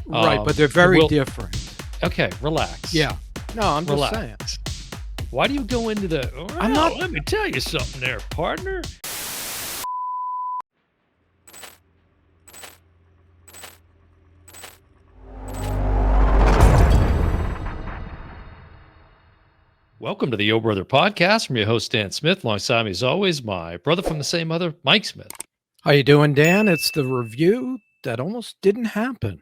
Right, but they're And very we'll different. okay, relax. Yeah. No, I'm just saying. Relax. Why do you go into the, I'm "Well, not let me tell you something there, partner." Welcome to the O Brother Podcast. I'm your host, Dan Smith. Alongside me, as always, my brother from the same mother, Mike Smith. How you doing, Dan? It's the review that almost didn't happen.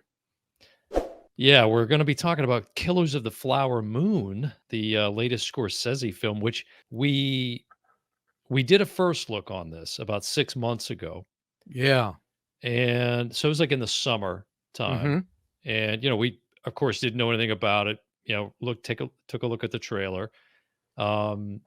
Yeah, we're going to be talking about Killers of the Flower Moon, the latest Scorsese film, which we did a first look on this about 6 months ago. Yeah. And so it was like in the summer time. Mhm. And, we, of course, didn't know anything about it. Took a look at the trailer. And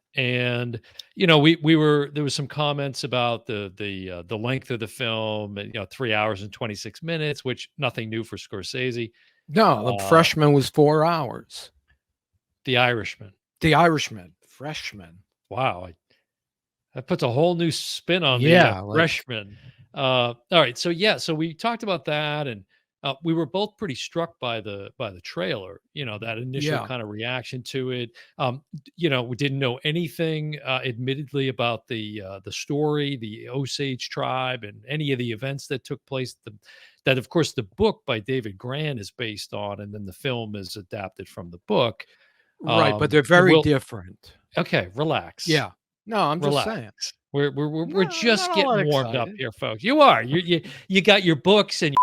there was some comments about the length of the film, and 3 hours and 26 minutes, which nothing new for Scorsese. No, The Uh, Freshman was 4 hours. The Irishman. The Irishman, Freshman. Wow, that puts a whole new spin on the Yeah, like freshman. All right, so we talked about that, and we were both pretty struck by the trailer. That initial yeah. kind of reaction to it. We didn't know anything, admittedly, about the story, the Osage tribe, and any of the events that took place. That, of course, the book by David Grann is based on, and then the film is adapted from the book. Right, but they're And very different. okay, relax. Yeah. No, I'm just Relax. saying. We're No, just not all getting that warmed up excited. here, folks. You are. You got your books and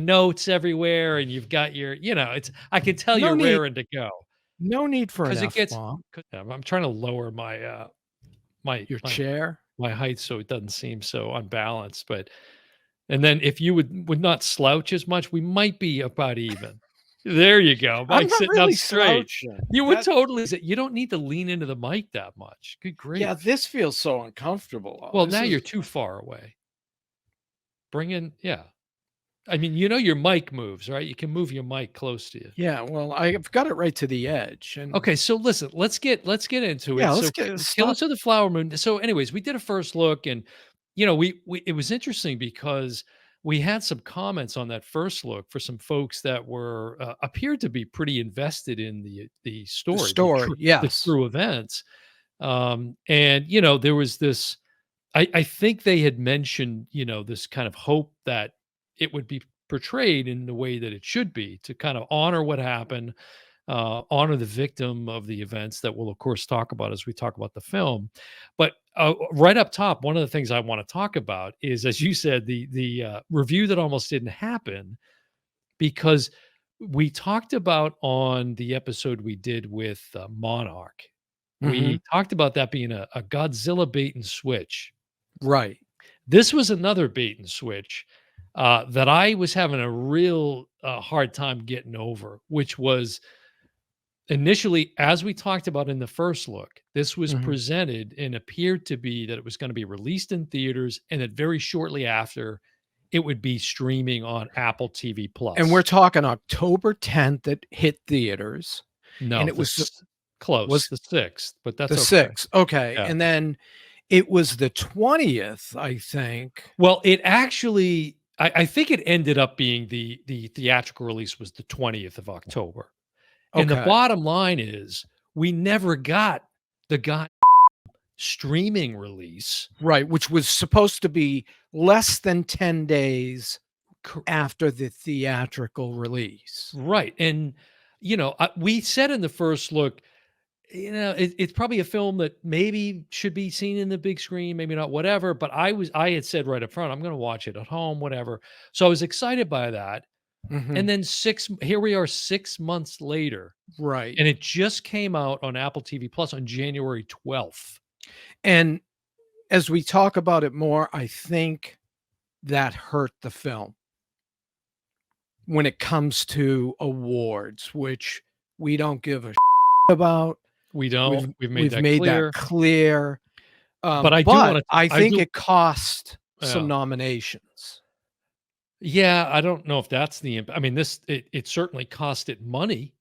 your notes everywhere, and you've got your, it's I can tell No you're need raring to go no need for an because it gets. F-bomb. I'm trying to lower my my Your my chair? my height so it doesn't seem so unbalanced. But and then if you would not slouch as much, we might be about even. There you go. I'm Mike not sitting up really straight. slouching. You would totally. You don't need to lean into the mic that much. Good Yeah, grief. this feels so uncomfortable. Well, This now you're is too far away. Bring in, yeah. I mean, your mic moves, right? You can move your mic close to you. Yeah, well, I've got it right to the edge, and Okay, so listen, let's get into yeah, it. let's So, get stop. Killers of the Flower Moon. So, anyways, we did a first look, and we it was interesting because we had some comments on that first look for some folks that were appeared to be pretty invested in the The story, story, the yes. true events. And there was this. I think they had mentioned, this kind of hope that it would be portrayed in the way that it should be to kind of honor what happened, honor the victim of the events that we'll, of course, talk about as we talk about the film. But right up top, one of the things I want to talk about is, as you said, the review that almost didn't happen because we talked about on the episode we did with Monarch. Mhm. We talked about that being a Godzilla bait and switch. Right. This was another bait and switch, that I was having a real, hard time getting over, which was initially, as we talked about in the first look, this was Mhm. presented and appeared to be that it was gonna be released in theaters, and that very shortly after, it would be streaming on Apple TV And we're Plus. talking October 10th it hit theaters, and No, it was close, was the 6th, but the that's okay. 6th, okay, Yeah. and then it was the 20th, I think. Well, it actually I think it ended up being the theatrical release was the 20th of October. And the Okay. bottom line is we never got the streaming release. Right, which was supposed to be less than 10 days Cor after the theatrical release. Right, and, we said in the first look, it's probably a film that maybe should be seen in the big screen, maybe not, whatever, but I had said right up front, "I'm gonna watch it at home, whatever." So I was excited by that, and Mhm. then here we are 6 months later, Right, and it just came out on Apple TV Plus on January 12th. and as we talk about it more, I think that hurt the film when it comes to awards, which we don't give a about. We don't, we've made We've that made that clear, clear, but I do but wanna I I think do it cost some yeah. nominations. Yeah, I don't know if that's the imp I mean, it certainly cost it money.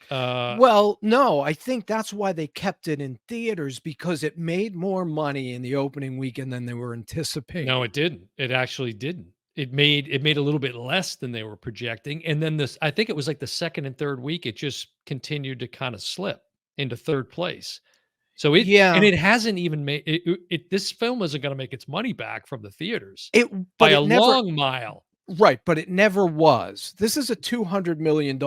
Uh, Well, no, I think that's why they kept it in theaters because it made more money in the opening weekend than they were no, anticipating. it didn't. It actually didn't. it made a little bit less than they were projecting, and then this I think it was like the 2nd and 3rd week, it just continued to kinda slip into 3rd place. So Yeah, it hasn't even made this film isn't gonna make its money back from the theaters it by but a it never long mile. right, but it never was. This is a $200 million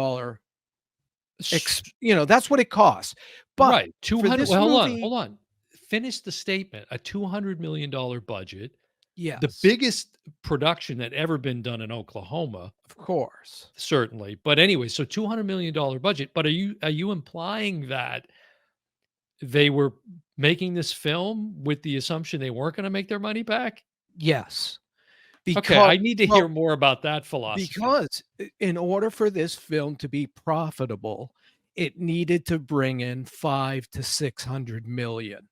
S that's what it costs. But Right, for 200 this well, movie hold on. Finish the statement. A $200 million budget, the yes, biggest production that ever been done in Oklahoma, of course. certainly. But anyway, so $200 million budget, but are you implying that they were making this film with the assumption they weren't gonna make their money back? Yes, Okay, because I need to hear well, more about that philosophy. because in order for this film to be profitable, it needed to bring in 5 to 600 million.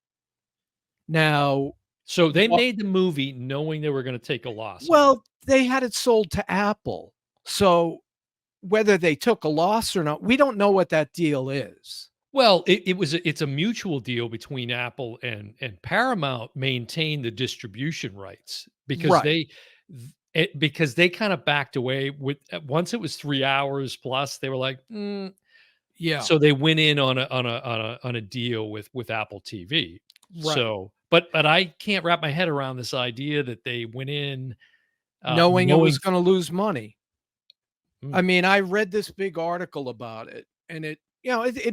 Now, So they what made the movie knowing they were gonna take a loss on it. well, they had it sold to Apple. So, whether they took a loss or not, we don't know what that deal is. Well, it's a mutual deal between Apple and Paramount maintained the distribution rights Right. because they kinda backed away with once it was 3 hours plus, they were like, "Mm." Yeah. So they went in on a deal with Apple TV. Right. So but I can't wrap my head around this idea that they went in, Knowing it was knowing gonna lose money. I mm, mean, I read this big article about it, and it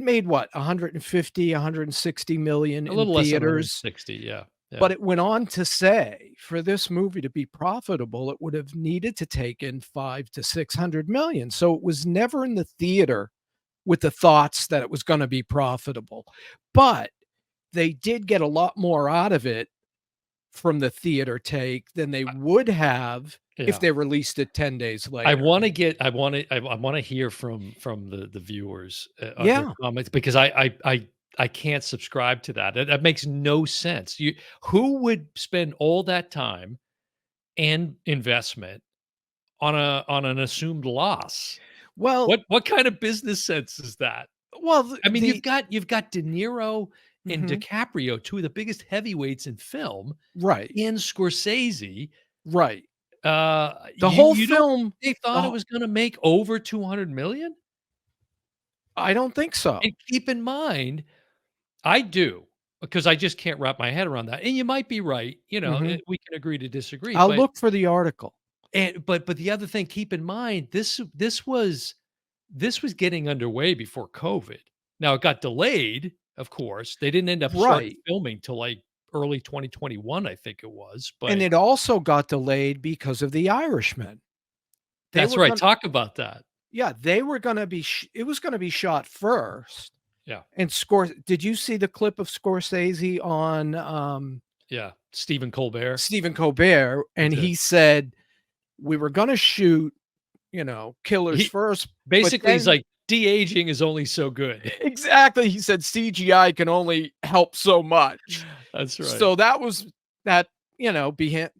made what, 150, 160 million a in little less than theaters, 160, yeah, yeah. but it went on to say, for this movie to be profitable, it would have needed to take in 5 to 600 million. So it was never in the theater with the thoughts that it was gonna be profitable. But they did get a lot more out of it from the theater take than they would have if Yeah. they released it 10 days I later. wanna get I wanna hear from the viewers, their Yeah. comments because I can't subscribe to that. That makes no sense. Who would spend all that time and investment on an assumed loss? Well What kind of business sense is that? well, I mean, you've got De Niro and mhm, DiCaprio, 2 of the biggest heavyweights in film, right, and Scorsese. right. The You whole you don't film think they the thought it wh was gonna make over 200 million? I don't think And so. keep in mind, I do, because I just can't wrap my head around that, and you might be right, Mhm. we can agree to disagree, I'll but look for the article. but the other thing, keep in mind, this was getting underway before COVID. Now it got delayed, of course. They didn't end up starting Right, filming till, like, early 2021, I think it was, and but it also got delayed because of The Irishman. They that's were right, gonna talk about that. Yeah, they were gonna be it was gonna be shot first, Yeah, and did you see the clip of Scorsese on, yeah, Stephen Colbert. Stephen Colbert? I And did. he said, "We were gonna shoot, killers He first, but basically, he's then" like, "De-aging is only so good." exactly, he said, "CGI can only help so much." That's right. So that was that,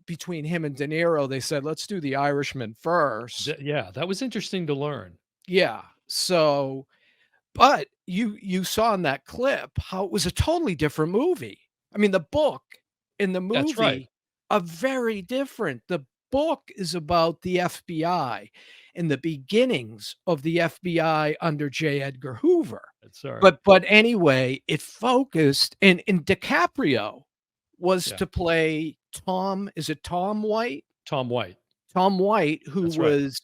between him and De Niro, they said, "Let's do The Irishman first." Yeah, that was interesting to learn. Yeah, so but you saw in that clip how it was a totally different movie. I mean, the book and the That's right. movie are very different. The book is about the FBI and the beginnings of the FBI under J. Edgar Hoover. That's all right. But anyway, it focused and DiCaprio was Yeah, to play Tom, is it Tom White? Tom White. Tom White, who That's right. was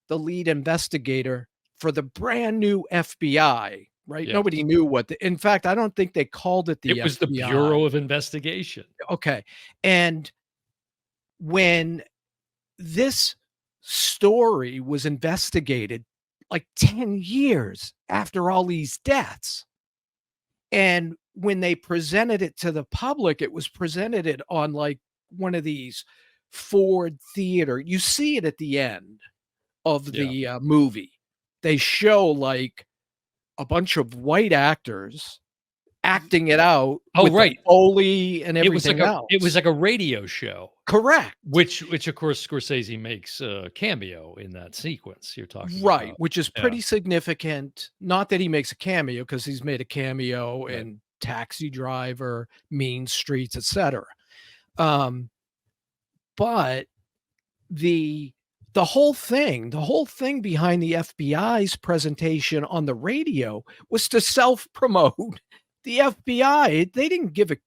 the lead investigator for the brand new FBI, right? Yes. Nobody knew in fact, I don't think they called it the It was the FBI. Bureau of Investigation. Okay. And when this story was investigated like 10 years after all these deaths, and when they presented it to the public, it was presented it on like one of these Ford Theater. You see it at the end of Yeah. the movie. They show like a bunch of white actors acting it out Oh, with the right. Foley and everything It was else. like a radio show, Correct. which of course Scorsese makes a cameo in that sequence you're talking Right, about. which is Yeah, pretty significant. Not that he makes a cameo, because he's made a cameo right. in Taxi Driver, Mean Streets, etc. Um, but the the whole thing behind the FBI's presentation on the radio was to self-promote the FBI. They didn't give a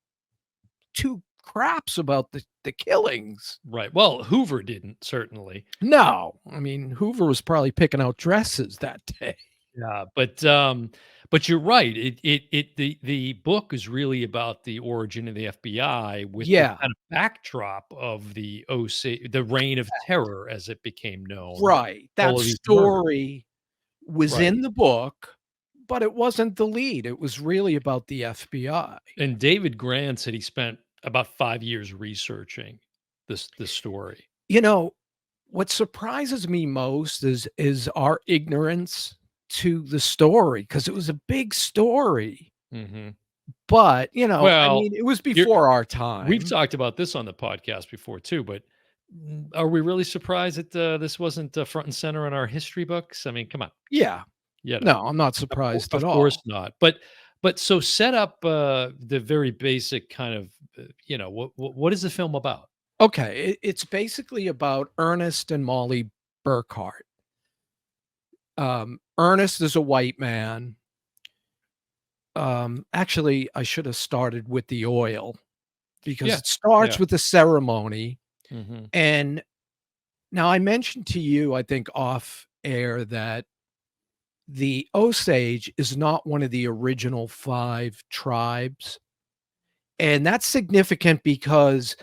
two craps about the killings. Right. Well, Hoover didn't, certainly. No, I mean, Hoover was probably picking out dresses that day. Yeah, but you're right. The book is really about the origin of the FBI with the Yeah, kind of backdrop of the the Reign of Terror, as it became known. right. That All of these murders. story was Right. in the book, but it wasn't the lead. It was really about the FBI. And David Grann said he spent about 5 years researching this story. You know, what surprises me most is our ignorance to the story, because it was a big story. Mhm. But, I Well, mean, it was you're before our we've time. talked about this on the podcast before too, but are we really surprised that this wasn't front and center in our history books? I mean, come on, Yeah. you know, No, I'm not surprised at of course all. not. But so set up the very basic kind of what is the film about? Okay, it's basically about Ernest and Molly Burkhart. Ernest is a white man. Actually, I should have started with the oil, because Yeah, it starts yeah. with the ceremony. Hmm. And now I mentioned to you, I think off air, that the Osage is not one of the original 5 tribes. And that's significant because,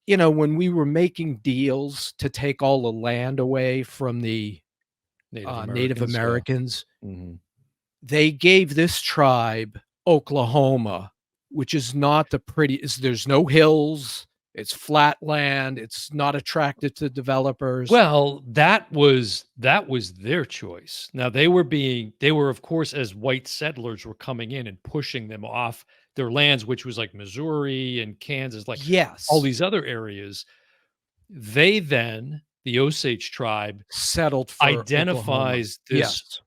when we were making deals to take all the land away from the Native Native Americans, yeah. Americans, Hmm. they gave this tribe Oklahoma, which is not the prettiest. There's no hills. It's flat land. It's not attractive to developers. Well, that was their choice. Now they were of course, as white settlers were coming in and pushing them off their lands, which was like Missouri and Kansas, like all Yes, these other areas. They then, the Osage tribe, settled for Oklahoma. identifies this Yes.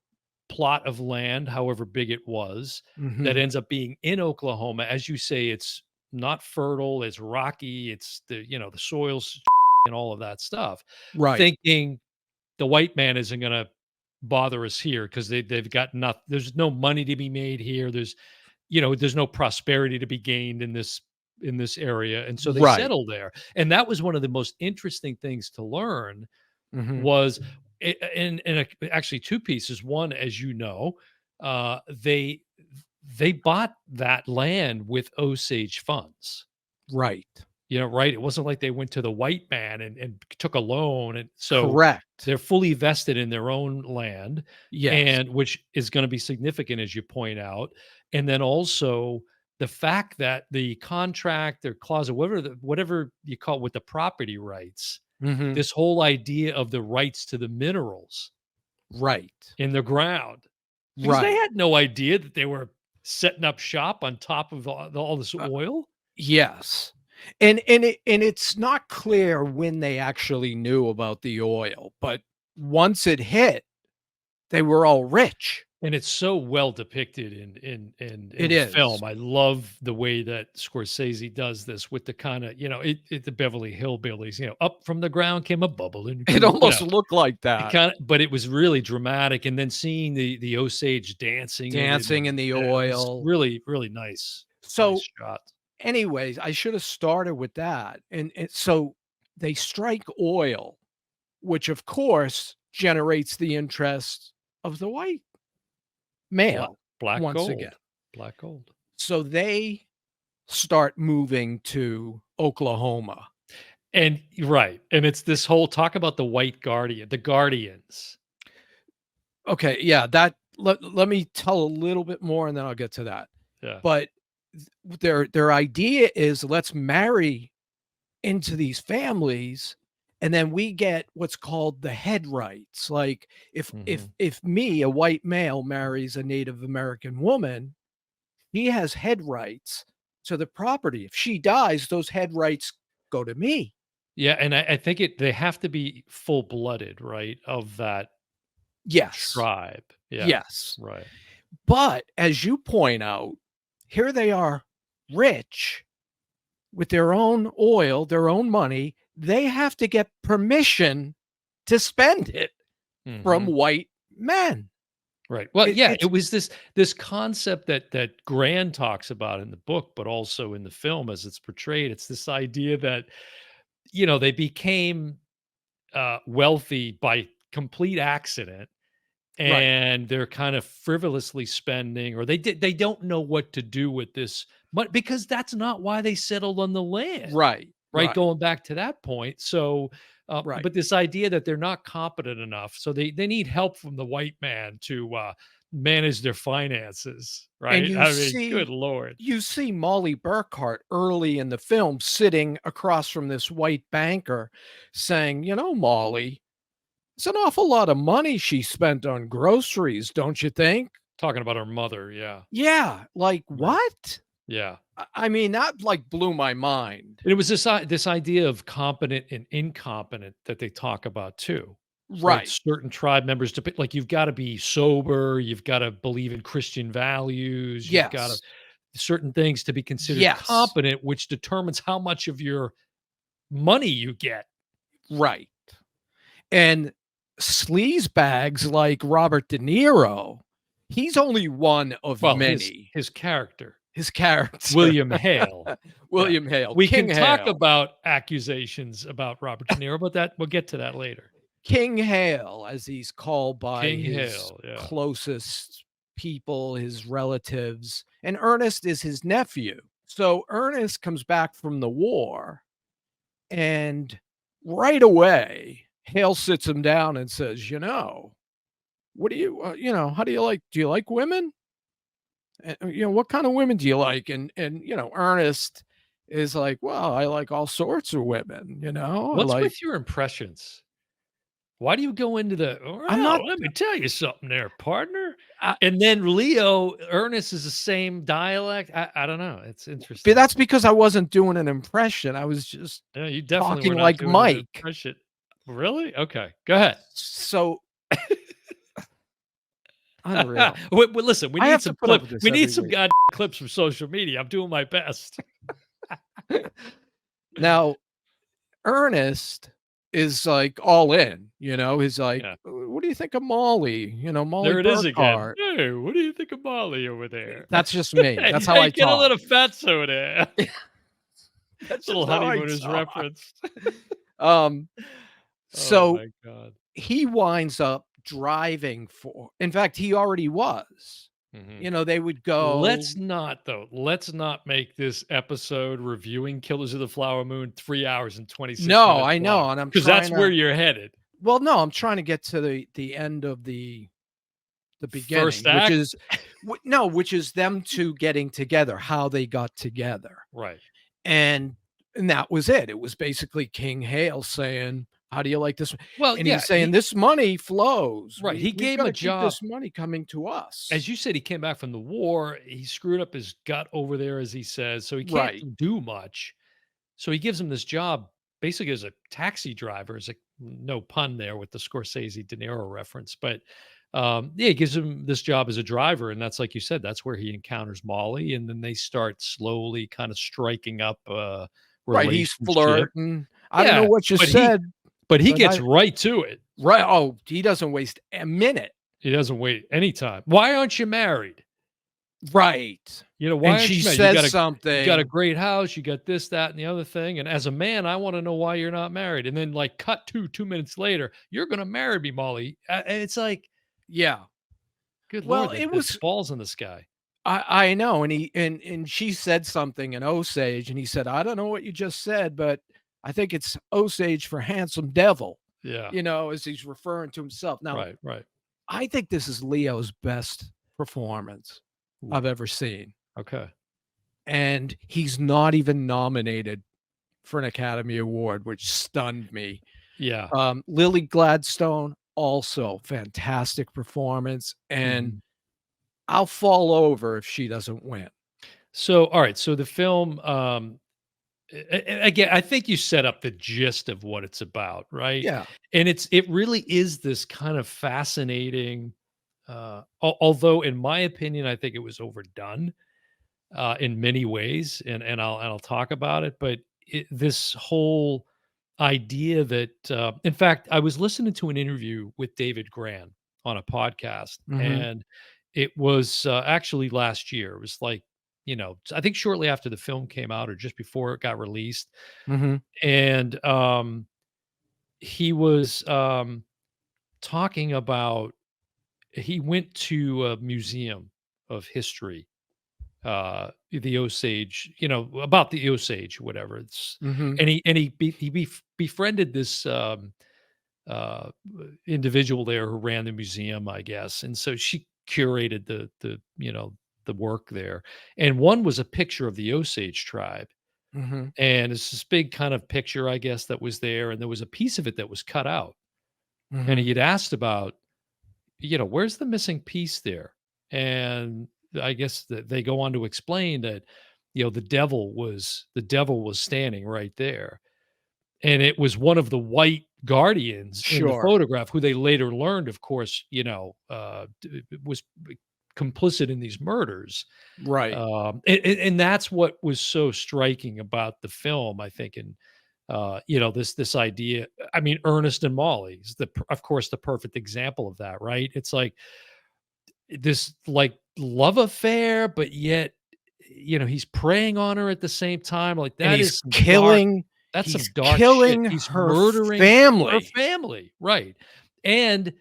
plot of land, however big it was, that Mhm. ends up being in Oklahoma. As you say, it's not fertile, it's rocky, it's the soils and all of that stuff. Right. Thinking the white man isn't gonna bother us here because they've got nothing. There's no money to be made here. There's no prosperity to be gained in this area, and so they Right. settle there. And that was one of the most interesting things to learn Mhm. was actually 2 pieces. One, as you know, they bought that land with Osage funds. Right. Right? It wasn't like they went to the white man and took a loan, and so Correct. they're fully vested in their own land, Yes. and which is gonna be significant, as you point out. And then also the fact that the contract or clause or whatever you call it with the property rights, Mhm. this whole idea of the rights to the minerals Right. in the ground, because they Right. had no idea that they were setting up shop on top of all this Uh, oil. yes. And it's not clear when they actually knew about the oil, but once it hit, they were all rich. And it's so well depicted in It the is. film. I love the way that Scorsese does this with the kinda, the Beverly Hillbillies, up from the ground came a bubble and It came, almost looked like it that, kinda, but it was really dramatic, and then seeing the Osage dancing in it, dancing and in the yeah, it was oil. really, really nice. Nice So, shot. anyways, I should have started with that, and so they strike oil, which, of course, generates the interest of the white Black male black once again. gold. Black gold. So they start moving to Oklahoma. And right, and it's this whole talk about the white guardian, the guardians. Okay, yeah, let me tell a little bit more and then I'll get to that. Yeah. But their idea is, let's marry into these families, and then we get what's called the head rights. Like, if if Mhm. if me, a white male, marries a Native American woman, he has head rights to the property. If she dies, those head rights go to me. Yeah, and I think they have to be full-blooded, right, of that Yes. tribe. Yeah, Yes. right. But as you point out, here they are, rich, with their own oil, their own money. they have to get permission to spend it from Mhm. white men. Right. Well, It yeah, it it's was this concept that Gran talks about in the book, but also in the film as it's portrayed. It's this idea that, they became wealthy by complete accident, right, and they're kind of frivolously spending, or they don't know what to do with this money because that's not why they settled on the land. right, Right, right, going back to that point. So, right. but this idea that they're not competent enough, so they need help from the white man to manage their finances, And right? I mean, good lord. you see Molly Burkhart early in the film sitting across from this white banker saying, "You know, Molly, it's an awful lot of money she spent on groceries, don't you think?" Talking about her mother, yeah, Yeah, like, right, what? yeah. I mean, that, like, blew my mind. And it was this idea of competent and incompetent that they talk about too, right? Right. Certain tribe members, like you've got to be sober, you've got to believe in Christian values, you've got to Yes. certain things to be considered Yes. competent, which determines how much of your money you get. Right. And sleaze bags like Robert De Niro, he's only one of Well, his many. his character, His character, William Hale. Yeah. William Hale, We King can talk Hale. about accusations about Robert De Niro, but that we'll get to that later. King Hale, as he's called by King his Hale, yeah. closest people, his relatives, and Ernest is his nephew. So Ernest comes back from the war, and right away, Hale sits him down and says, "What do you, how do you like women? What kind of women do you like?" And Ernest is like, "Well, I like all sorts of women, I What's like." with your impressions? Why do you go into I'm "Well, not let me tell you something there, partner." I And then Ernest is the same dialect. I don't know. It's but interesting. that's because I wasn't doing an impression. I was just Yeah, you definitely talking were not like doing an Mike. impression. Really? Okay, go ahead. So unreal. Listen, I have to put up with this we need every some week. goddamn clips from social media. I'm doing my best. Now, Ernest is, like, all in, he's like, Yeah. "What do you think of Molly?" Molly There it is again. Burkhart. "Hey, what do you think of Molly over there?" That's just me. "Hey, That's how hey, I get a talk. little fatso there." That's Little just how I honeymooners talk. reference. Um, Oh so my god. he winds up driving for in fact, he already was. Mhm. They would go. Let's not make this episode reviewing Killers of the Flower Moon 3 hours and 26 No, minutes I long, know, and I'm because trying that's where to you're headed. well, no, I'm trying to get to the end of the First beginning, which act? is no, which is them 2 getting together, how they got together. Right. And and that was it. It was basically King Hale saying, "How do you like this?" Well, And yeah, he's saying, "This money flows. he We've gave him a gotta keep job. this money coming to us." As you said, he came back from the war, he screwed up his gut over there, as he says, so he can't Right. do much. So he gives him this job basically as a taxi driver, as a no pun there with the Scorsese De Niro reference, but yeah, he gives him this job as a driver, and that's like you said, that's where he encounters Molly, and then they start slowly kind of striking up a Right, he's relationship. flirting. "I don't know Yeah, what you but he said, but he but gets I." right to it. Right, oh, he doesn't waste a minute. He doesn't wait any time. "Why aren't you married?" Right. Why And aren't she you married? says You got a something. great house, you got this, that, and the other thing, and as a man, I wanna know why you're not married." And then, like, cut to 2 minutes later, "You're gonna marry me, Molly." And it's like, Yeah. good Well, lord, it the was balls in the sky. I know, and he and she said something in Osage, and he said, "I don't know what you just said, but I think it's Osage for handsome devil," Yeah. as he's referring to himself. Now, Right, right. I think this is Leo's best performance Ooh, I've ever seen, okay. and he's not even nominated for an Academy Award, which stunned me. Yeah. Lily Gladstone, also fantastic performance, and Mhm. I'll fall over if she doesn't win. So, alright, so the film, again, I think you set up the gist of what it's about, right? Yeah. And it really is this kind of fascinating, although in my opinion, I think it was overdone in many ways, and I'll talk about it. But this whole idea that, in fact, I was listening to an interview with David Grann on a podcast, Mhm. and it was actually last year. It was like, I think shortly after the film came out or just before it got released. Mhm. And he was talking about he went to a museum of history, the Osage, about the Osage, whatever. It's Mhm. and he befriended this uh, individual there who ran the museum, I guess, and so she curated the work there, and one was a picture of the Osage tribe, Mhm. and it's this big kind of picture, I guess, that was there, and there was a piece of it that was cut out, and Mhm. he had asked about, where's the missing piece there? And I guess that they go on to explain that, the devil was standing right there. And it was one of the white guardians in the Sure. photograph who they later learned, of course, was complicit in these murders. Right. And that's what was so striking about the film, I think, and this idea. I mean, Ernest and Molly is of course, the perfect example of that, right? It's like this like love affair, but yet, he's preying on her at the same time. Like And that is that's he's some dark shit. killing He's her murdering her family. family, right? And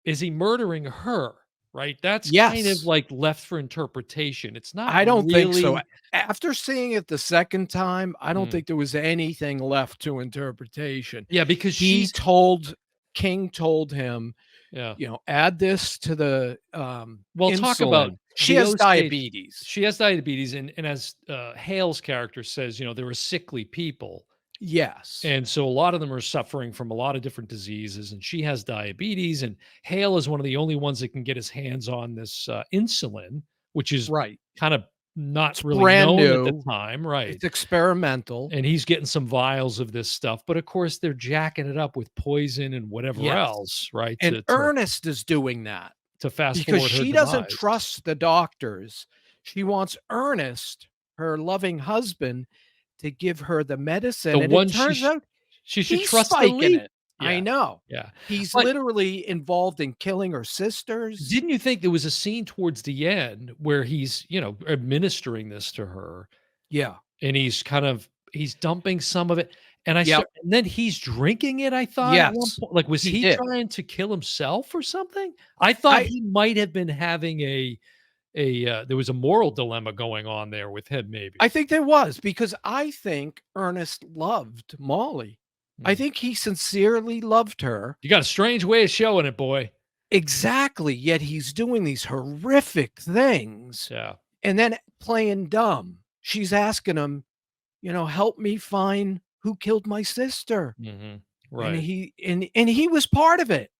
is he murdering her? Right? That's kind of Yes. like left for interpretation. It's not I don't think so. really. After seeing it the second time, I don't Mm. think there was anything left to interpretation. Yeah, because He she's told King told him, yeah. "Add this to the, Well, talk about insulin." She the has Osage. diabetes. She has diabetes, and as Hale's character says, they were sickly people. Yes. And so a lot of them are suffering from a lot of different diseases, and she has diabetes. And Hale is one of the only ones that can get his hands on this insulin, which is Right. kind of not It's really brand known at the new. time, right? It's experimental. And he's getting some vials of this stuff, but of course they're jacking it up with poison and whatever Yes. else, right? And To Ernest is doing that fast because forward her she doesn't demise. trust the doctors. She wants Ernest, her loving husband, to give her the The medicine, and it one turns out she should he's trust the spiking least. it. I Yeah, know. yeah. He's But literally involved in killing her sisters. didn't you think there was a scene towards the end where he's, administering this to her, Yeah. and he's dumping some of it, Yep. and then he's drinking it, I thought at one Yes. point, like, was He he did. trying to kill himself or something? I thought I he might have been having there was a moral dilemma going on there with him maybe. I think there was, because I think Ernest loved Molly. I Mm. think he sincerely loved her. You got a strange way of showing it, boy. Exactly, yet he's doing these horrific things Yeah. and then playing dumb. She's asking him, "Help me find who killed my sister." Mhm. And Right. he was part of it,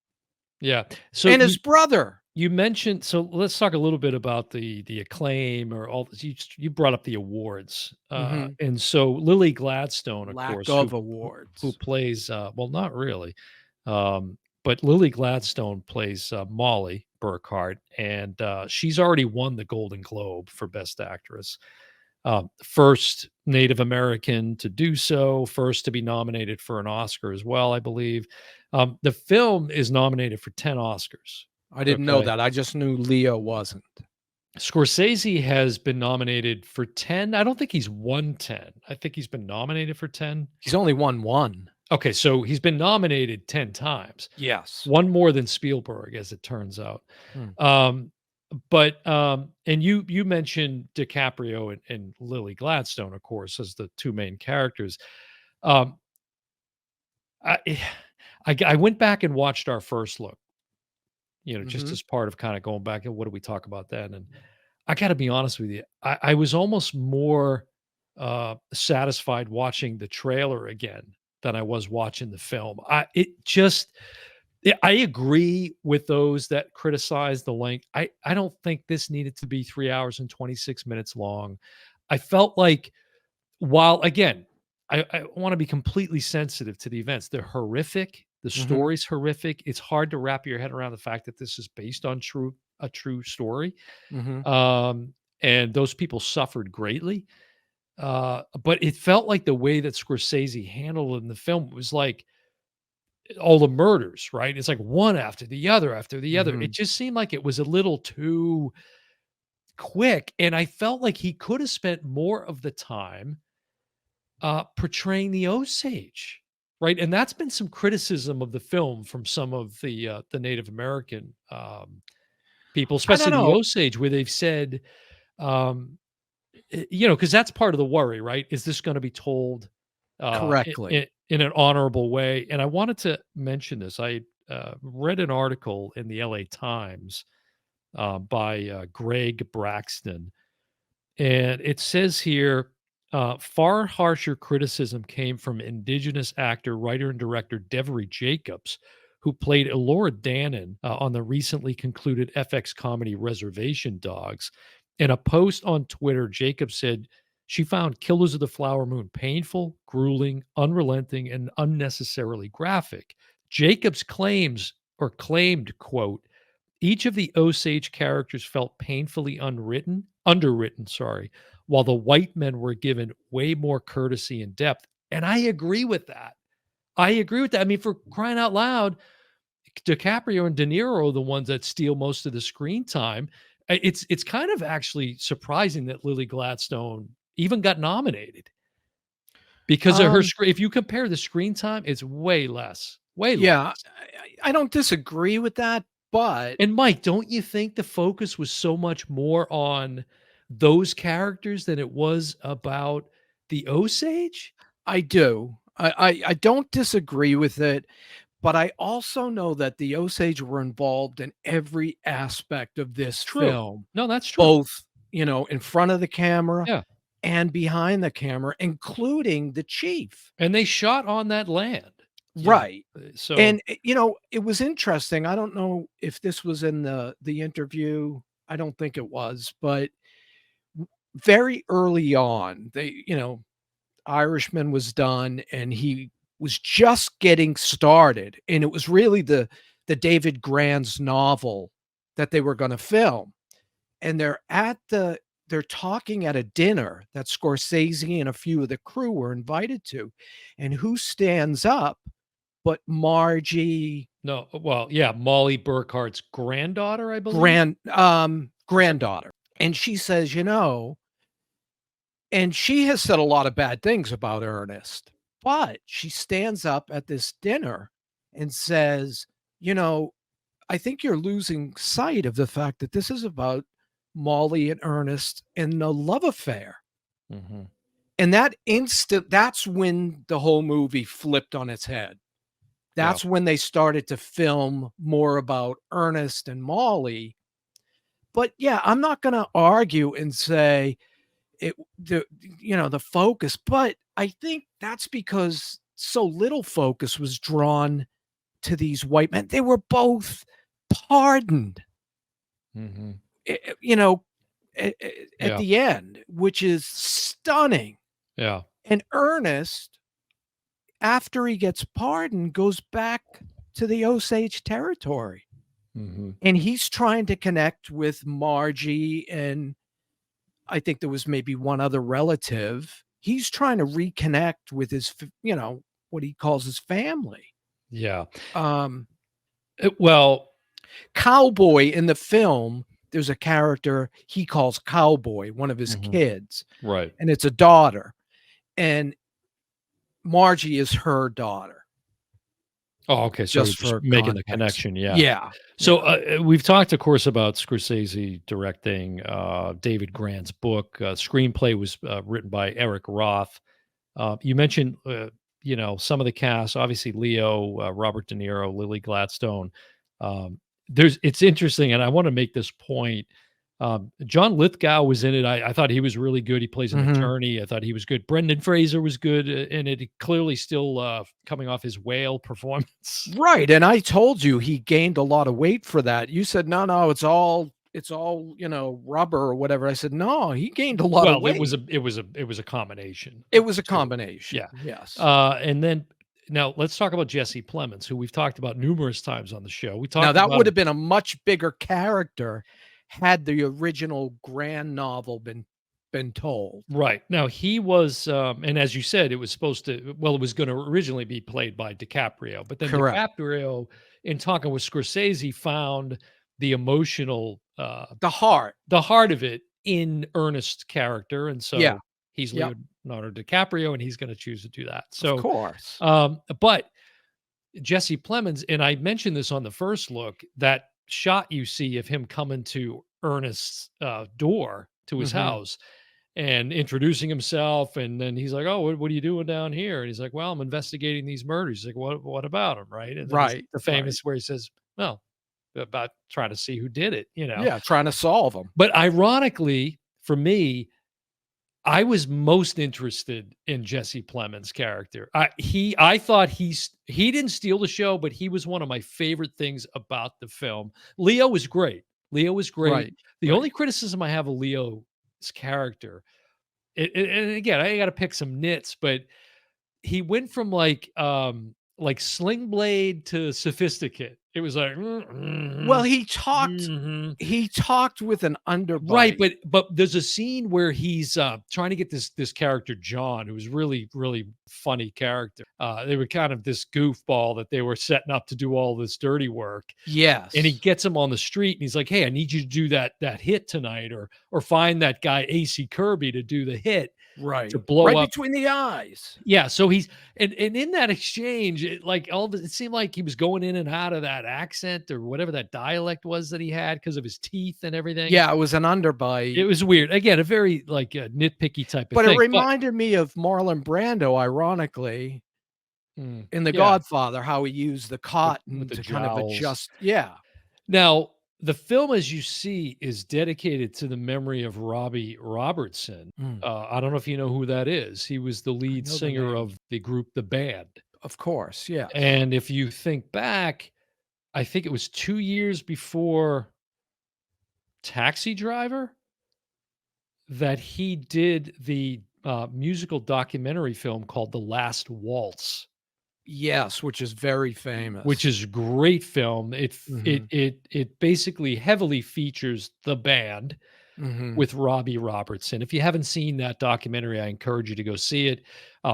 Yeah. So and his brother. you mentioned, so let's talk a little bit about the acclaim or all this. You brought up the awards, Mhm. and so Lily Gladstone, of Lack course, who of who awards. plays, well, not really, but Lily Gladstone plays Molly Burkhart, and she's already won the Golden Globe for Best Actress. First Native American to do so, first to be nominated for an Oscar as well, I believe. The film is nominated for 10 Oscars. I didn't know Okay. that. I just knew Leo wasn't. Scorsese has been nominated for 10. I don't think he's won 10. I think he's been nominated for 10. He's only won 1. Okay, so he's been nominated 10 times. Yes. One more than Spielberg, as it turns out. Hmm. Um, but and you mentioned DiCaprio and Lily Gladstone, of course, as the two main characters. Um, I I went back and watched our first look, just Mhm. as part of kind of going back and what did we talk about then? And I got to be honest with you, I was almost more satisfied watching the trailer again than I was watching the film. I agree with those that criticize the length. I don't think this needed to be 3 hours and 26 minutes long. I felt like, while again, I want to be completely sensitive to the events. They're horrific. The Mhm. story's horrific. It's hard to wrap your head around the fact that this is based on a true story. Mhm. Um, and those people suffered greatly. But it felt like the way that Scorsese handled it in the film was like all the murders, right? It's like one after the other after the other. It Mhm. just seemed like it was a little too quick, and I felt like he could have spent more of the time portraying the Osage, right? And that's been some criticism of the film from some of the Native American people, I don't especially the know. Osage, where they've said, um, because that's part of the worry, right? Is this going to be told Correctly. in an honorable way? And I wanted to mention this. I read an article in the LA Times by Greg Braxton, and it says here, far harsher criticism came from Indigenous actor, writer, and director Devery Jacobs, who played Elora Danan on the recently concluded FX comedy Reservation Dogs. In a post on Twitter, Jacobs said she found Killers of the Flower Moon painful, grueling, unrelenting, and unnecessarily graphic. Jacobs claimed, quote, each of the Osage characters felt painfully underwritten, sorry, while the white men were given way more courtesy and depth. And I agree with that. I agree with that. I mean, for crying out loud, DiCaprio and De Niro are the ones that steal most of the screen time. It's kind of actually surprising that Lily Gladstone even got nominated because of her Um, screen. If you compare the screen time, it's way less, way less. yeah, I don't disagree with that, but And Mike, don't you think the focus was so much more on those characters than it was about the Osage? I do. I don't disagree with it, but I also know that the Osage were involved in every aspect of this True. film, No, that's true. both, in front of the camera Yeah. and behind the camera, including the chief. And they shot on that land, Right. so And, it was interesting. I don't know if this was in the interview. I don't think it was, but very early on, Irishman was done and he was just getting started, and it was really the David Grann's novel that they were gonna film, and they're talking at a dinner that Scorsese and a few of the crew were invited to, and who stands up but Margie no, well, yeah, Molly Burkhart's granddaughter, I believe? granddaughter, and she says, and she has said a lot of bad things about Ernest, but she stands up at this dinner and says, "You know, I think you're losing sight of the fact that this is about Molly and Ernest and a love affair." Mhm. And that's when the whole movie flipped on its head. Yeah. That's when they started to film more about Ernest and Molly. But yeah, I'm not gonna argue and say it the focus, but I think that's because so little focus was drawn to these white men. They were both pardoned, Mhm. eh, eh, you know, at Yeah. the end, which is stunning. Yeah. And Ernest, after he gets pardoned, goes back to the Osage territory, Mhm. and he's trying to connect with Margie, and I think there was maybe one other relative. He's trying to reconnect with what he calls his family. Yeah. Um, Well, Cowboy in the film, there's a character he calls Cowboy, one of his mhm. kids, Right. and it's a daughter, and Margie is her daughter, Oh, okay, so just just for making the context. connection, yeah. Yeah, So, yeah. we've talked, of course, about Scorsese directing, David Grann's book. Screenplay was, written by Eric Roth. You mentioned, some of the cast, obviously Leo, Robert De Niro, Lily Gladstone. It's interesting, and I want to make this point. John Lithgow was in it. I thought he was really good. He plays an Mhm. attorney. I thought he was good. Brendan Fraser was good in it. He clearly still coming off his whale performance. Right, and I told you he gained a lot of weight for that. You said, "No, no, it's all, rubber or whatever." I said, "No, he gained a lot of Well, weight." it was a combination It of was a the 2. combination, Yeah. yes. And then now let's talk about Jesse Plemons, who we've talked about numerous times on the show. We Now talked that about would have him. been a much bigger character had the original Grand novel been been told. Right. Now he was, and as you said, it was supposed to well, it was gonna originally be played by DiCaprio, but then Correct. DiCaprio, in talking with Scorsese, found the emotional, The heart. the heart of it in Ernest's character, and Yeah. so he's Yep. Leonardo DiCaprio, and he's gonna choose to do that. Of So, course. but Jesse Plemons, and I mentioned this on the first look, that shot you see of him coming to Ernest's, door to his Mhm. house and introducing himself, and then he's like, "Oh, what are you doing down here?" And he's like, "Well, I'm investigating these murders." He's like, "What about them?" Right? And then he's Right, the right. famous where he says, "Well, about trying to see who did it," you know? Yeah, trying to solve them. But ironically, for me, I was most interested in Jesse Plemons' character. I thought he didn't steal the show, but he was one of my favorite things about the film. Leo was great. Leo was great. Right, The only right. criticism I have of Leo's character, and again, I got to pick some nits, but he went from like Sling Blade to Sophisticate. It was like, Well, mhm. he talked with an Right, underbite. but there's a scene where he's, trying to get this character John, who's really, really funny character. They were kind of this goofball that they were setting up to do all this dirty work, and he Yes. gets him on the street, and he's like, "Hey, I need you to do that hit tonight, or find that guy AC Kirby to do the hit to Right. blow Right up." between the eyes. Yeah, so he's and in that exchange, it seemed like he was going in and out of that accent or whatever that dialect was that he had because of his teeth and everything. Yeah, it was an It underbite, was weird. Again, a very, like, nitpicky type of but it thing, but reminded me of Marlon Brando, ironically, in The yeah, Godfather, how he used the with cotton the to kind of jowls. adjust. Yeah. Now, the film, as you see, is dedicated to the memory of Robbie Robertson. Mm, I don't know if you know who that is. He was the I lead know the singer name. of the group The Band, Of course, yes. and if you think back, I think it was 2 years before Taxi Driver that he did the, musical documentary film called The Last Waltz, Yes, which is very which famous. is a great film. Mhm, It basically heavily features the band mhm. with Robbie Robertson. If you haven't seen that documentary, I encourage you to go see it.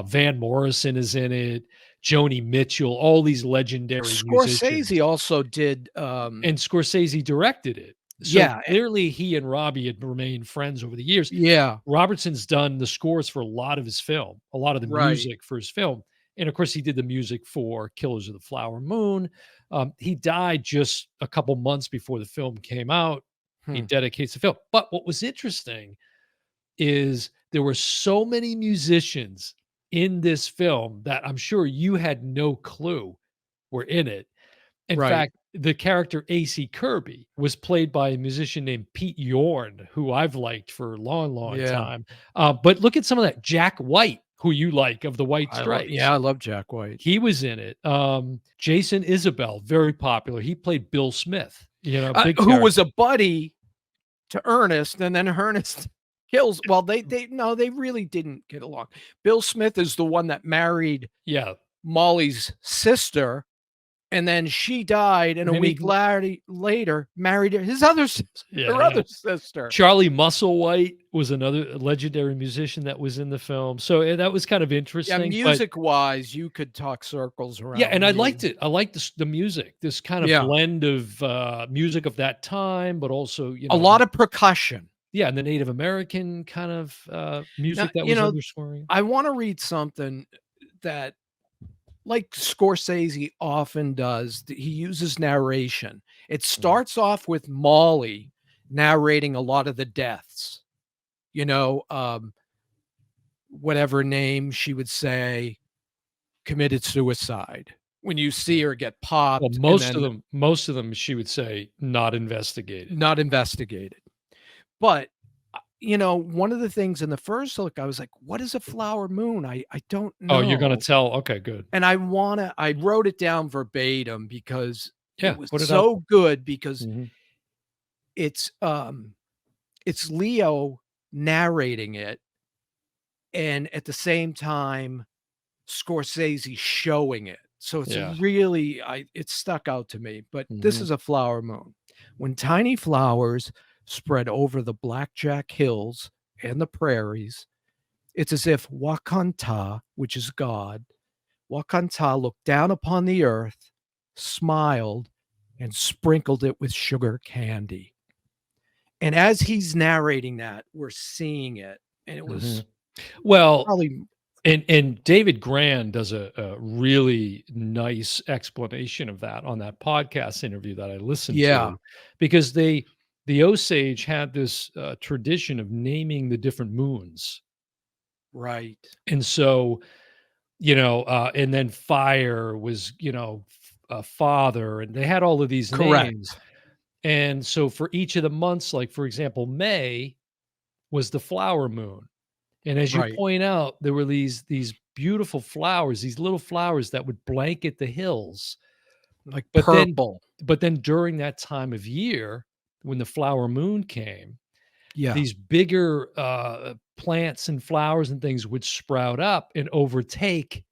Van Morrison is in it, Joni Mitchell, all these legendary Scorsese musicians. also did, And Scorsese directed it. So yeah, clearly he and Robbie had remained friends over the years. yeah, Robertson's done the scores for a lot of his film, a lot of the right. music for his film. And of course, he did the music for Killers of the Flower Moon. He died just a couple months before the film came out. He Hmm, dedicates the film. But what was interesting is there were so many musicians in this film that I'm sure you had no clue were in it. In right. fact, the character AC Kirby was played by a musician named Pete Yorn, who I've liked for a long, long Yeah. time. But look at some of that. Jack White, who you like of the White Stripes, I love Jack White. he was in it. Jason Isabel, very popular. He played Bill Smith, big Who was character. a buddy to Ernest, and then Ernest kills they no, they really didn't get along. Bill Smith is the one that married Yeah. Molly's sister, and then she died, and And a then he, week later married his other yeah, her yeah. other sister. Charlie Musselwhite was another legendary musician that was in the film. So that was kind of Yeah, interesting. But music-wise, you could talk circles yeah, around and I liked me. it. I liked the music, this kind of Yeah, blend of, music of that time, but also, a lot of percussion. yeah, and the Native American kind of, Now, music that you was know, underscoring. I wanna read something that like Scorsese often does, he uses narration. It Mm, starts off with Molly narrating a lot of the deaths, you know, whatever name she would say committed suicide. When you see her get well, popped and most of then them most of them, she would say, "Not investigated." not investigated. But, one of the things in the first look, I was like, "What is a flower moon? I don't Oh, you're gonna know." tell? Okay, good. And I wrote it down verbatim because it Yeah, was put it out so good because there. Mhm. it's, um, it's Leo narrating it, and at the same time, Scorsese showing it. So it's Yeah. really it stuck out to me, but this Mhm. is a flower moon. When tiny flowers spread over the blackjack hills and the prairies. It's as if Wakanta, which is God, Wakanta looked down upon the earth, smiled, and sprinkled it with sugar candy. And as he's narrating that, we're seeing it. And it was Mhm. Well, probably and David Grann does a really nice explanation of that on that podcast interview that I listened yeah, to, because the Osage had this, tradition of naming the different moons, right. and so, and then fire was, father, and they had all of these names, Correct. and so for each of the months, like, for example, May was the flower moon. And as you Right. point out, there were these beautiful flowers, these little flowers that would blanket the hills. Like But then purple. but then during that time of year, when the flower moon came, Yeah. these bigger, plants and flowers and things would sprout up and overtake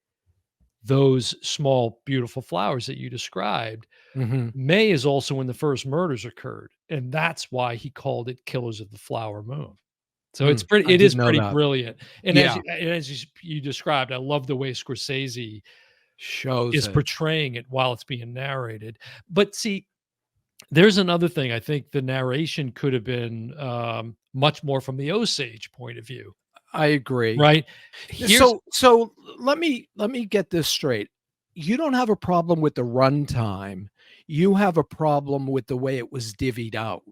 those small, beautiful flowers that you described. Mhm. May is also when the first murders occurred, and that's why he called it Killers of the Flower Moon. So Hmm. I it is didn't know pretty that. brilliant, Yeah. and as you described, I love the way Scorsese Shows is it. portraying it while it's being narrated. But see, there's another thing. I think the narration could have been, much more from the Osage point of view, I agree. right? Here's So let me get this straight. You don't have a problem with the runtime. You have a problem with the way it was divvied out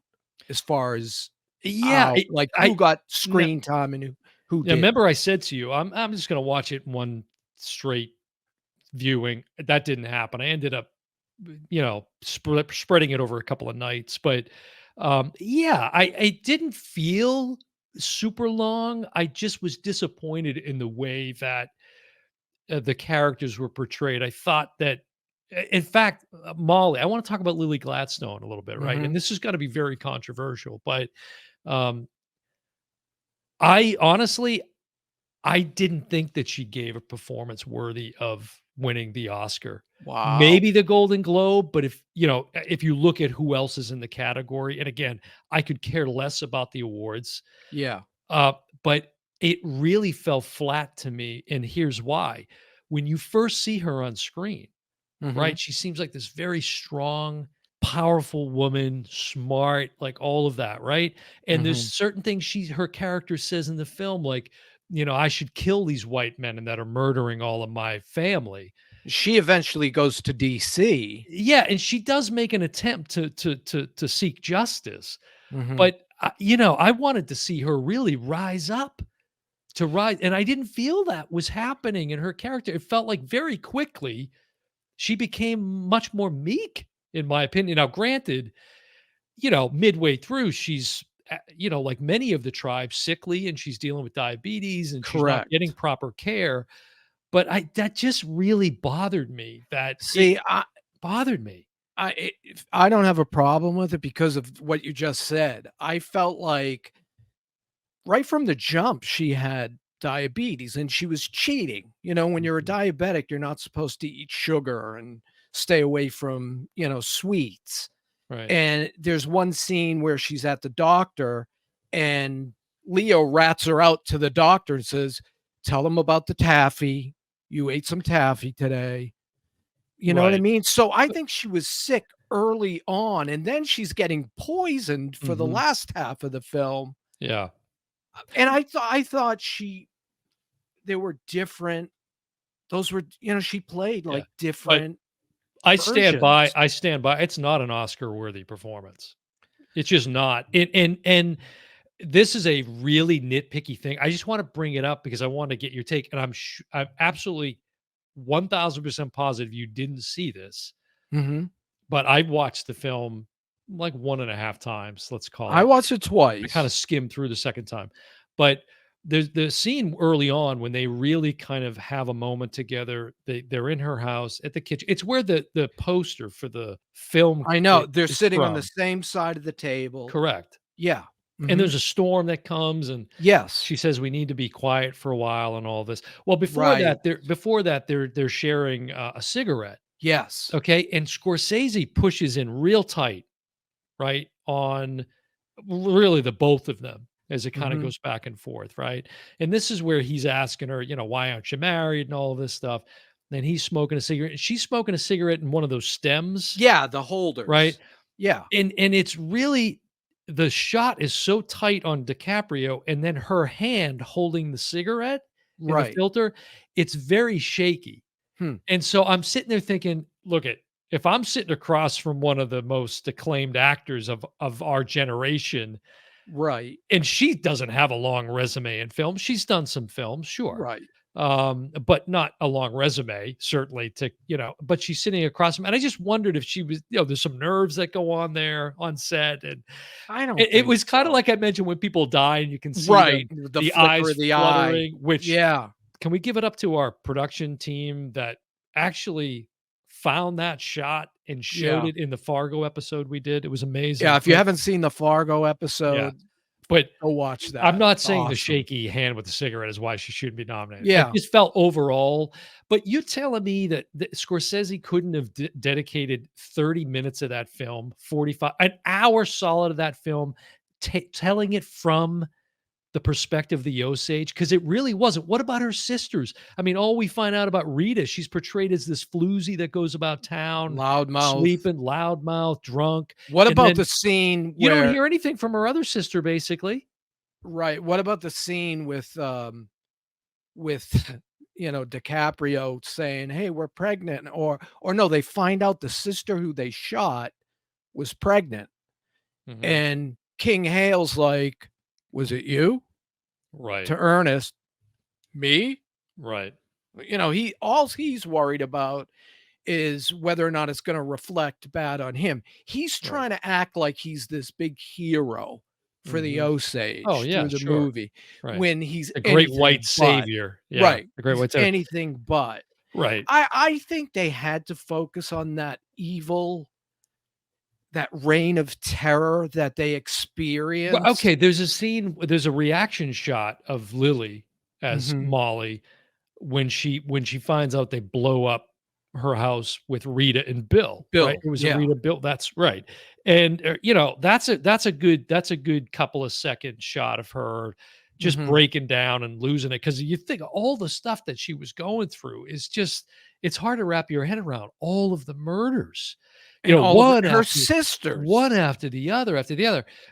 as far as yeah, how like I who got no, screen time and who yeah, didn't. remember I said to you, I'm just gonna watch it in one straight viewing. That didn't happen. I ended up, spreading it over a couple of nights, but, yeah, I didn't feel super long. I just was disappointed in the way that, the characters were portrayed. I thought that in fact, Molly, I wanna talk about Lily Gladstone a little bit, right? And Mhm. this is gonna be very controversial, but, um, I honestly I didn't think that she gave a performance worthy of winning the Oscar. Wow. Maybe the Golden Globe, but if you look at who else is in the category, and again, I could care less about the awards, Yeah. uh, but it really fell flat to me, and here's why. When you first see her on screen, Mhm. right, she seems like this very strong, powerful woman, smart, like all of that, right? And there's Mhm. certain things her character says in the film, like, I should kill these white men and that are murdering all of my family. She eventually goes to DC. Yeah, and she does make an attempt to seek justice, Mhm. but I wanted to see her really rise up to rise, and I didn't feel that was happening in her character. It felt like very quickly she became much more meek, in my opinion. Now, granted, midway through, she's, like many of the tribes, sickly, and she's dealing with diabetes, and she's not getting Correct. proper care. But that just really bothered me. That it See, bothered me. I don't have a problem with it because of what you just said. I felt like right from the jump, she had diabetes and she was cheating. When you're a Mhm. diabetic, you're not supposed to eat sugar and stay away from, sweets. Right. And there's one scene where she's at the doctor and Leo rats her out to the doctor and says, "Tell him about the taffy. You ate some taffy today." You know what I Right. mean? So I think she was sick early on, and then she's getting poisoned for the Mhm. last half of the film. Yeah. And I thought they were different. Those were, she played Yeah. like But different I versions. stand by, it's not an Oscar worthy performance. It's just not. And this is a really nitpicky thing. I just want to bring it up because I want to get your take, and I'm absolutely 1000% positive you didn't see this, Mhm. but I watched the film like one and a half times, let's call I it. watched it I kind of twice. skimmed through the second time, but there's the scene early on when they really kind of have a moment together. They're in her house at the kitchen. It's where the poster for the film I know, they're is sitting on the from. same side of the table. Correct. Yeah. And Mhm. there's a storm that comes, and Yes. she says we need to be quiet for a while and all this. Well, Right. before that they're sharing a cigarette. Yes. Okay, and Scorsese pushes in real tight, right, on really the both of them. as it kind of Mhm. goes back and forth, right? And this is where he's asking her, why aren't you married and all of this stuff. Then he's smoking a cigarette. And she's smoking a cigarette in one of those stems, Yeah, the right? holders. Yeah, And it's really the shot is so tight on DiCaprio, and then her hand holding the cigarette in the right. filter, it's very shaky. Hmm, And so I'm sitting there thinking, look at if I'm sitting across from one of the most acclaimed actors of our generation, right, and she doesn't have a long resume in film. She's done some films, sure. right. But not a long resume, certainly but she's sitting across from, and I just wondered if she was, there's some nerves that go on there on set. And I don't it think was kind of so. like I mentioned when people die and you can see Right, them, the the flicker eyes of the eye. fluttering, which Yeah, can we give it up to our production team that actually found that shot and showed yeah. it in the Fargo episode we did? It was Yeah, amazing. if you haven't seen the Fargo Yeah. episode, But go watch I'm that. not It's saying the awesome. shaky hand with the cigarette is why she shouldn't be nominated. I Yeah. just felt overall, but you telling me that Scorsese couldn't have dedicated 30 minutes of that film, 45, an hour solid of that film, telling it from the perspective of the Osage? Because it really wasn't. What about her sisters? I mean, all we find out about Rita, she's portrayed as this floozy that goes about town, Loudmouth. sleeping, loudmouth, drunk, What and about the then scene you don't where hear anything from her other sister, basically. right, what about the scene with, DiCaprio saying, "Hey, we're pregnant," or no, they find out the sister who they shot was pregnant, Mhm. and King Hale's like, "Was it you?" Right, To Ernest, "Me?" right. He all he's worried about is whether or not it's gonna reflect bad on him. He's Right. trying to act like he's this big hero for the Mhm. Oh, Osage yeah, through the sure. movie Right. when he's The great white anything but. savior. Yeah, Right, the great he's white savior. anything but. Right. I think they had to focus on that evil, that reign of terror that they Well, experienced. okay, there's a reaction shot of Lily as Mhm. Molly when she finds out they blow up her house with Rita and Bill, right? Bill, It was a yeah. Rita Bill, that's right. And, that's a good couple of second shot of her just Mhm. breaking down and losing it, because you think all the stuff that she was going through is just it's hard to wrap your head around all of the murders, And all of her one sisters. after the other,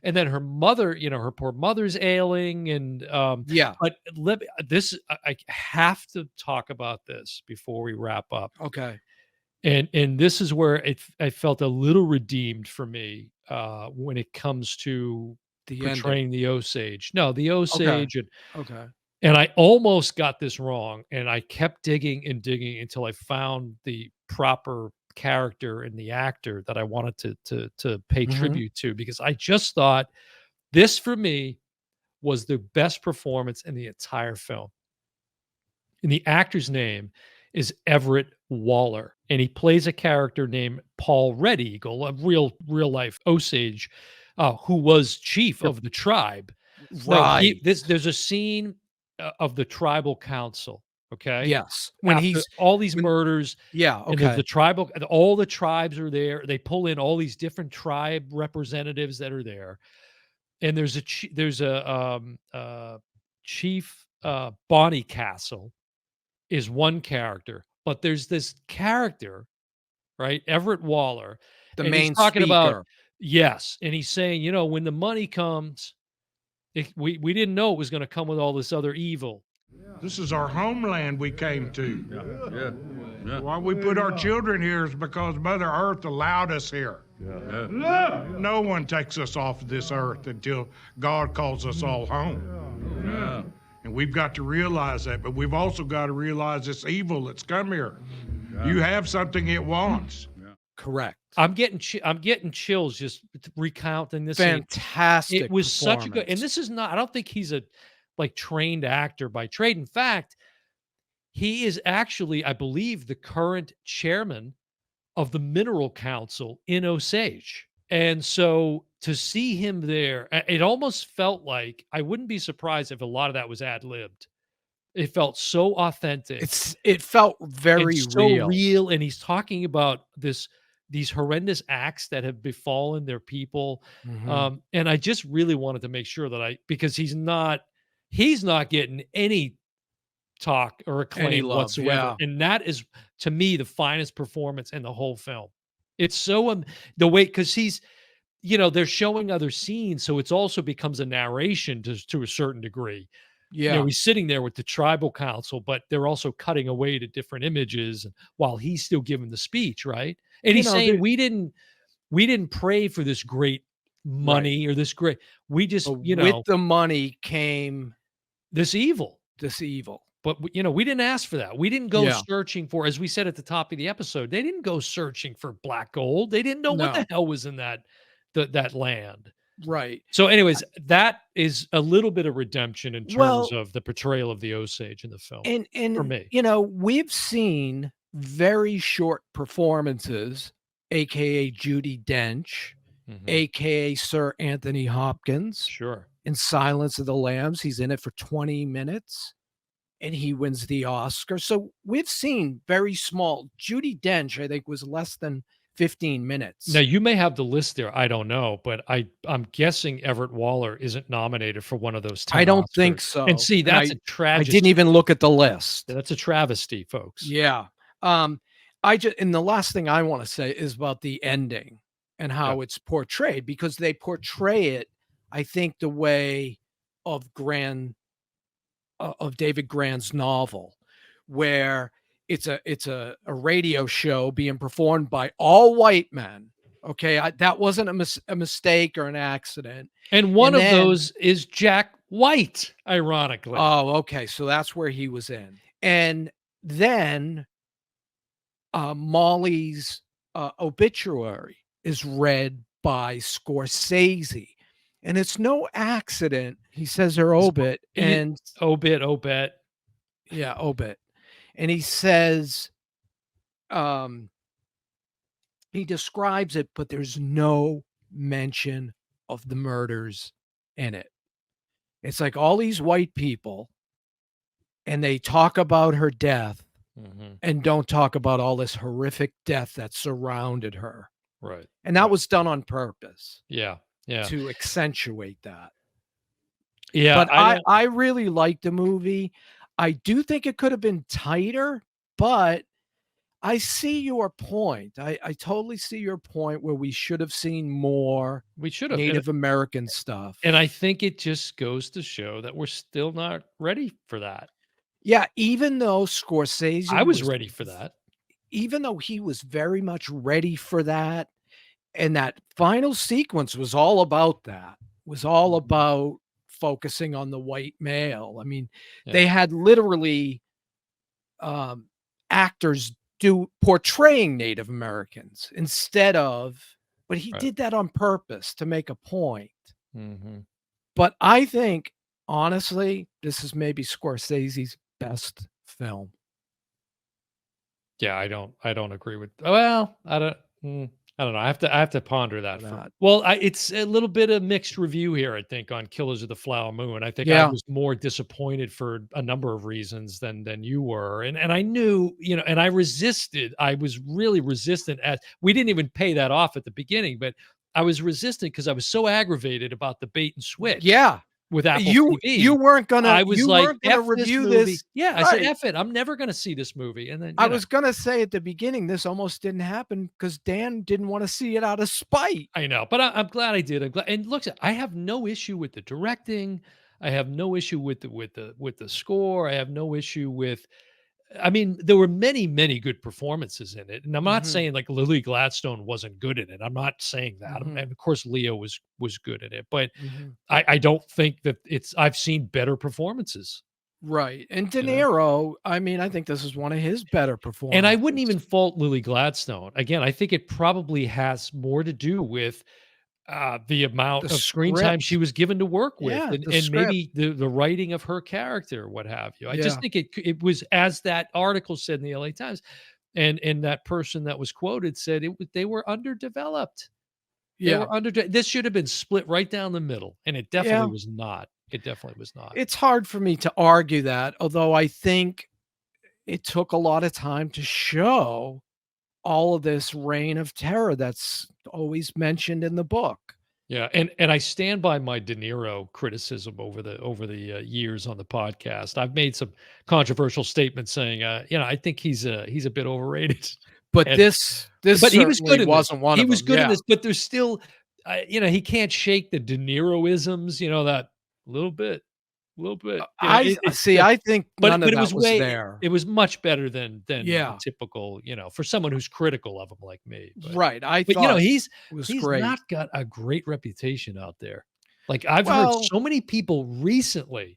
and then her mother, her poor mother's ailing, and, Yeah, but let me this I have to talk about this before we wrap up, okay. and this is where I felt a little redeemed for me, when it comes to The ending. portraying the Osage. No, the Okay, Osage, okay. and I almost got this wrong, and I kept digging and digging until I found the proper character and the actor that I wanted to pay Mhm. tribute to, because I just thought this for me was the best performance in the entire film. And the actor's name is Everett Waller, and he plays a character named Paul Red Eagle, a real life Osage, who was chief Yep. of the tribe. No, he Right. this there's a scene, of the tribal council, okay? Yes. When After he's all these when murders, yeah, and there's the okay. tribal and all the tribes are there. They pull in all these different tribe representatives that are there, and there's a chief, Bonnie Castle is one character, but there's this character, right, Everett Waller, The and he's main talking about speaker. yes, and he's saying, when the money comes, we didn't know it was gonna come with all this other evil. This is our homeland we came to. Yeah. Yeah. Why we put our children here is because Mother Earth allowed us here. Yeah. No one takes us off of this earth until God calls us all home. Yeah. And we've got to realize that, but we've also got to realize this evil that's come here. You have something it wants. Correct. I'm getting chills just recounting this scene. It Fantastic was such a good, and performance. this is not, I don't think he's a, like, trained actor by trade. In fact, he is actually, I believe, the current chairman of the Mineral Council in Osage. And so to see him there, it almost felt like I wouldn't be surprised if a lot of that was ad-libbed. It felt so authentic It felt and very so real. real, and he's talking about this these horrendous acts that have befallen their people. Mhm. And I just really wanted to make sure that because he's not getting any talk or Any acclaim love, whatsoever. yeah. And that is, to me, the finest performance in the whole film. It's so the way, because they're showing other scenes, so it's also becomes a narration to a certain degree. Yeah. He's sitting there with the tribal council, but they're also cutting away to different images while he's still giving the speech, right? And You he's know, saying, there we didn't pray for this great right. money or this great, we just, But with the money came this evil. this evil. But we didn't ask for that. We didn't go Yeah. searching for, as we said at the top of the episode, they didn't go searching for black gold. They didn't know what the No. hell was in that land. Right. So, anyways, that is a little bit of redemption in terms Well, of the portrayal of the Osage in the film for and me. we've seen very short performances, aka Judi Dench, Mhm. aka Sir Anthony Hopkins Sure. in Silence of the Lambs. He's in it for 20 minutes and he wins the Oscar. So we've seen very small. Judi Dench, I think, was less than 15 Now, minutes. you may have the list there. I don't know, but I'm guessing Everett Waller isn't nominated for one of those I 10 don't think Oscars. And so. see, And that's a I didn't tragedy. even look at the list. That's a travesty, folks. Yeah. Um, and the last thing I want to say is about the ending and Yeah. how it's portrayed, because they portray it, I think, the way of of David Grann's novel, where it's a radio show being performed by all white men. Okay, that wasn't a mistake or an accident. And one And of then, those is Jack White, ironically. oh, okay, so that's where he was in. And then Molly's obituary is read by Scorsese. And it's no accident. He says her Is obit, you and obit. yeah, obit. And he says, um, he describes it, but there's no mention of the murders in it. It's like all these white people, and they talk about her death Mhm. and don't talk about all this horrific death that surrounded her. Right. And that Right. was done on purpose Yeah. Yeah. to accentuate that. Yeah. But I don't. I really liked the movie. I do think it could have been tighter, but I see your point. I totally see your point where we should have seen more We should have. Native American stuff. And I think it just goes to show that we're still not ready for that. Yeah, even though Scorsese I was was ready for that. even though he was very much ready for that, and that final sequence was all about that, was all Mhm. about focusing on the white male. I mean, Yeah. they had literally um, actors do portraying Native Americans instead of, but he Right. did that on purpose to make a point. Mhm. But I think, honestly, this is maybe Scorsese's best film. Yeah, I don't agree with, well, I don't know. I have to ponder that for, That. well, it's a little bit of mixed review here, I think, on Killers of the Flower Moon. I think I Yeah. was more disappointed for a number of reasons than you were. And I knew, and I resisted. I was really resistant, as we didn't even pay that off at the beginning, but I was resistant because I was so aggravated about the bait and switch Yeah. with Apple You TV. weren't gonna I was like, "F this review movie." this. Yeah, I said, Right. "F it. I'm never gonna see this movie." And then, I was gonna say at the beginning, this almost didn't happen because Dan didn't want to see it out of spite. I know, but I'm glad I did. I'm glad, and look, I have no issue with the directing. I have no issue with the score. I have no issue with. I mean, there were many good performances in it, and I'm not Mhm, saying like Lily Gladstone wasn't good in it. I'm not saying that, mhm, and of course Leo was good in it, but mhm. I don't think that it's. I've seen better performances. Right, and De You know. Niro, I mean, I think this is one of his better And I wouldn't even performances. fault Lily Gladstone. Again, I think it probably has more to do with the amount The of screen time she script. was given to work with, Yeah, the and script. maybe the writing of her character, what have you. I just Yeah, think it was, as that article said in the LA Times, and that person that was quoted said they were underdeveloped. They yeah, were this should have been split right down the middle, and it definitely yeah. was not. It definitely was not. It's hard for me to argue that, although I think it took a lot of time to show all of this reign of terror that's always mentioned in the book. Yeah, and I stand by my De Niro criticism over the years on the podcast. I've made some controversial statements saying, I think he's a bit overrated. But And this but he was certainly good in this. wasn't one He of was them. good in Yeah. this, but there's still, he can't shake the De Niro-isms, that little bit, little bit. It's See, I think none but of it that was was way there. it was much better than the Yeah. typical, for someone who's critical of him like me. Right. I But thought he's it was he's great. not got a great reputation out there. Like I've heard Well, so many people recently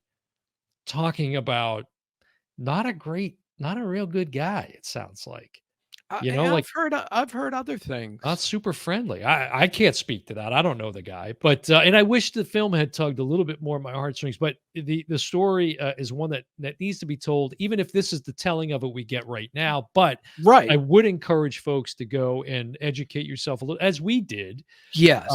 talking about not a real good guy, it sounds like. Like I've heard other things. not super friendly. I can't speak to that. I don't know the guy, but and I wish the film had tugged a little bit more at my heartstrings. But the story is one that needs to be told, even if this is the telling of it we get right now. But I Right. would encourage folks to go and educate yourself a little, as we did. Yes.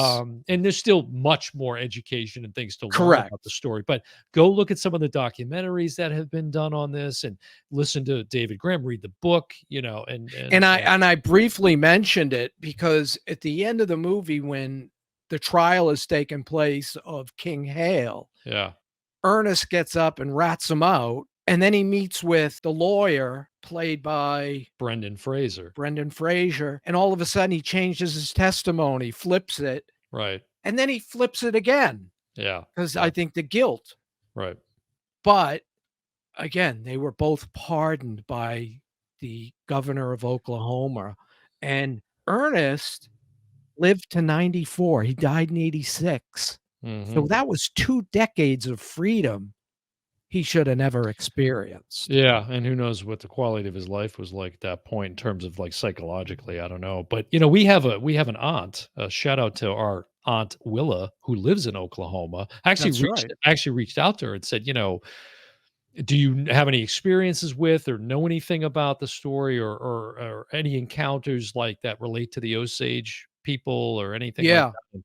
And there's still much more education and things to learn Correct. about the story. But go look at some of the documentaries that have been done on this, and listen to David Graham, read the book. And I briefly mentioned it because at the end of the movie, when the trial is taking place of King Hale, yeah. Ernest gets up and rats him out, and then he meets with the lawyer played by Brendan Fraser. Brendan Fraser, and all of a sudden he changes his testimony, flips it, Right. and then he flips it again Yeah. because I think the guilt. Right. But again, they were both pardoned by the governor of Oklahoma, and Ernest lived to 94. He died in 86. Mhm. So that was 2 decades of freedom he should have never experienced. Yeah, and who knows what the quality of his life was like at that point in terms of like psychologically. I don't know, but we have an aunt. Shout out to our aunt Willa who lives in Oklahoma. That's right. I actually reached out to her and said, do you have any experiences with or know anything about the story, or any encounters like that relate to the Osage people or anything like Yeah, that?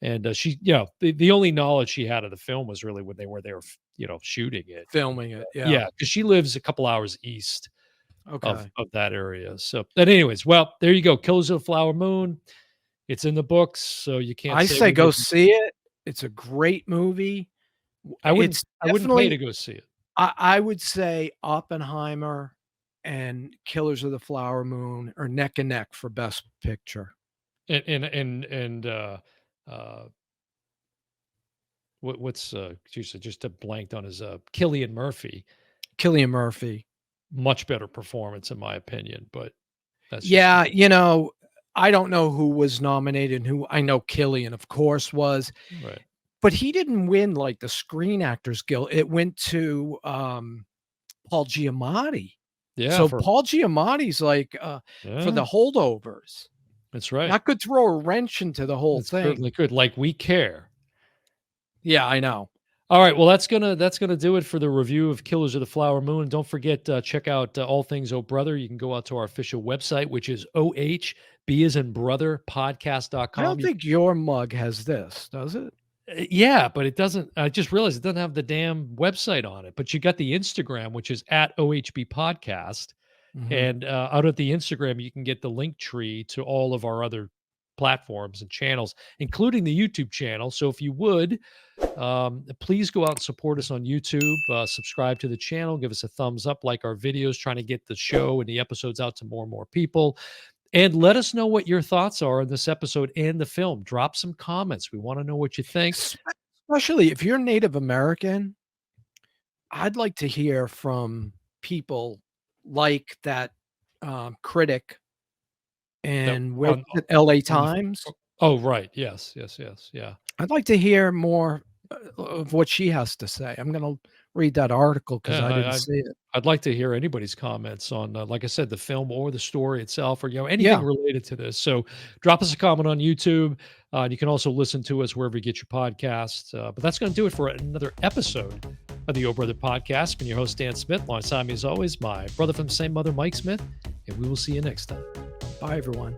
And she, the only knowledge she had of the film was really when they were there, shooting it. filming it. Yeah, Yeah. because she lives a couple hours east Okay. of that area. So, but anyways, well, there you go. Killers of the Flower Moon. It's in the books, so you can't I say say we go didn't. see it. It's a great movie. It's I wouldn't pay to definitely go see it. I would say Oppenheimer and Killers of the Flower Moon are neck and neck for Best Picture. And what's geez, I just blanked on his Cillian Murphy. Cillian Murphy. Much better performance in my opinion, but that's just Yeah, me. I don't know who was nominated and who. I know Cillian, of course, was, Right. but he didn't win like the Screen Actors Guild. It went to Paul Giamatti. Yeah, So Paul Giamatti's like for the yeah, holdovers. that's right. That could throw a wrench into the whole It thing. certainly could. Like we care. Yeah, I know. All right, well, that's gonna do it for the review of Killers of the Flower Moon. Don't forget, check out All Things Oh Brother. You can go out to our official website, which is OHB as in brother I podcast.com. don't think your mug has this, does it? Yeah, but it doesn't. I just realized it doesn't have the damn website on it. But you got the Instagram, which is at OHB Podcast, Mhm. and out of the Instagram, you can get the link tree to all of our other platforms and channels, including the YouTube channel. So if you would, please go out and support us on YouTube. Subscribe to the channel, give us a thumbs up, like our videos, trying to get the show and the episodes out to more and more people. And let us know what your thoughts are on this episode and the film. Drop some comments. We want to know what you think. Especially if you're Native American, I'd like to hear from people like that critic and where on- was it, LA on the- Times. Oh, right. Yes. Yeah. I'd like to hear more of what she has to say. I'm going to read that article because Yeah, I didn't see it. I'd like to hear anybody's comments on, like I said, the film or the story itself, or anything Yeah. related to this. So, drop us a comment on YouTube. You can also listen to us wherever you get your podcasts. But that's going to do it for another episode of the Oh Brother Podcast. I'm your host Dan Smith. Alongside me, as always, my brother from the same mother, Mike Smith, and we will see you next time. Bye, everyone.